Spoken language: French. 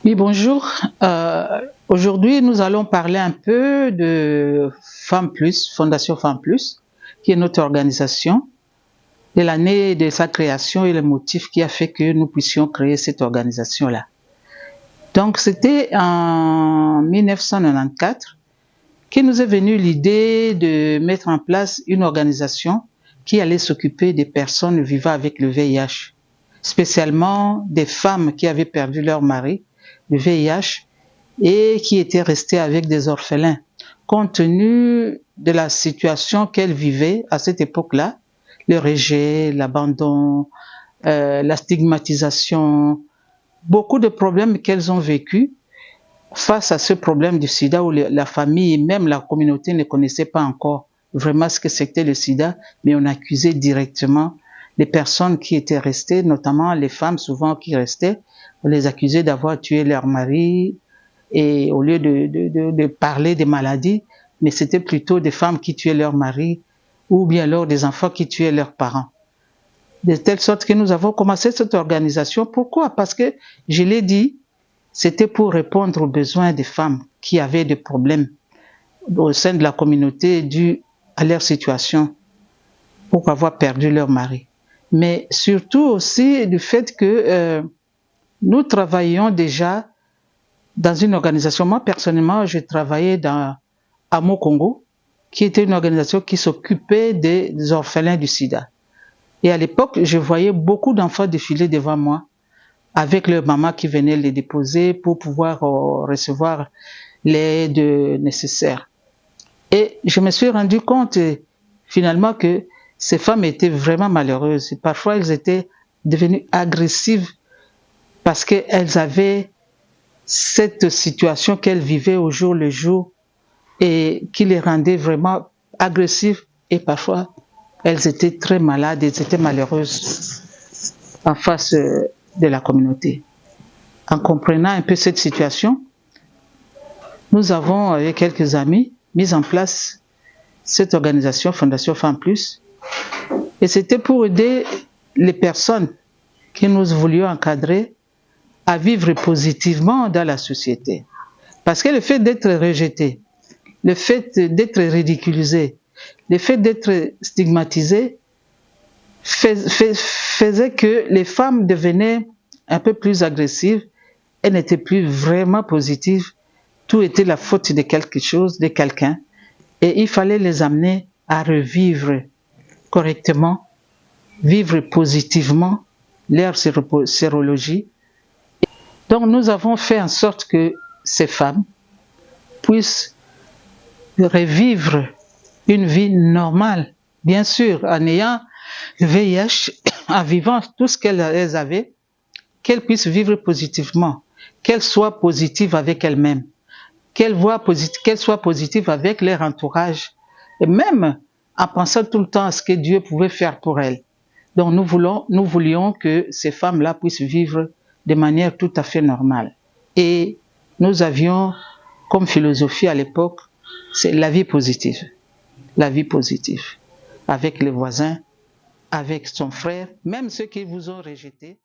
Oui, bonjour. Aujourd'hui, nous allons parler un peu de Femmes Plus, Fondation Femmes Plus, qui est notre organisation, de l'année de sa création et le motif qui a fait que nous puissions créer cette organisation-là. Donc, c'était en 1994 que nous est venue l'idée de mettre en place une organisation qui allait s'occuper des personnes vivant avec le VIH, spécialement des femmes qui avaient perdu leur mari, le VIH, et qui étaient restées avec des orphelins. Compte tenu de la situation qu'elles vivaient à cette époque-là, le rejet, l'abandon, la stigmatisation, beaucoup de problèmes qu'elles ont vécus face à ce problème du sida où la famille et même la communauté ne connaissaient pas encore vraiment ce que c'était le sida, mais on accusait directement les personnes qui étaient restées, notamment les femmes souvent qui restaient, on les accusait d'avoir tué leur mari, et au lieu de parler des maladies, mais c'était plutôt des femmes qui tuaient leur mari ou bien alors des enfants qui tuaient leurs parents. De telle sorte que nous avons commencé cette organisation. Pourquoi? Parce que, je l'ai dit, c'était pour répondre aux besoins des femmes qui avaient des problèmes au sein de la communauté dus à leur situation pour avoir perdu leur mari. Mais surtout aussi du fait que nous travaillions déjà dans une organisation. Moi, personnellement, je travaillais dans Amo Congo, qui était une organisation qui s'occupait des orphelins du sida. Et à l'époque, je voyais beaucoup d'enfants défiler devant moi avec leur maman qui venait les déposer pour pouvoir recevoir l'aide nécessaire. Et je me suis rendu compte finalement que ces femmes étaient vraiment malheureuses. Et parfois, elles étaient devenues agressives parce qu'elles avaient cette situation qu'elles vivaient au jour le jour et qui les rendait vraiment agressives, et parfois elles étaient très malades, elles étaient malheureuses en face de la communauté. En comprenant un peu cette situation, nous avons, avec quelques amis, mis en place cette organisation Fondation Femmes Plus, et c'était pour aider les personnes que nous voulions encadrer à vivre positivement dans la société. Parce que le fait d'être rejeté, le fait d'être ridiculisé, le fait d'être stigmatisé faisait que les femmes devenaient un peu plus agressives, elles n'étaient plus vraiment positives, tout était la faute de quelque chose, de quelqu'un, et il fallait les amener à revivre correctement, vivre positivement leur sérologie. Donc nous avons fait en sorte que ces femmes puissent revivre une vie normale, bien sûr, en ayant le VIH, en vivant tout ce qu'elles avaient, qu'elles puissent vivre positivement, qu'elles soient positives avec elles-mêmes, qu'elles soient positives avec leur entourage, et même en pensant tout le temps à ce que Dieu pouvait faire pour elles. Donc nous voulions que ces femmes-là puissent vivre de manière tout à fait normale. Et nous avions comme philosophie à l'époque, c'est la vie positive. La vie positive. Avec les voisins, avec son frère, même ceux qui vous ont rejeté.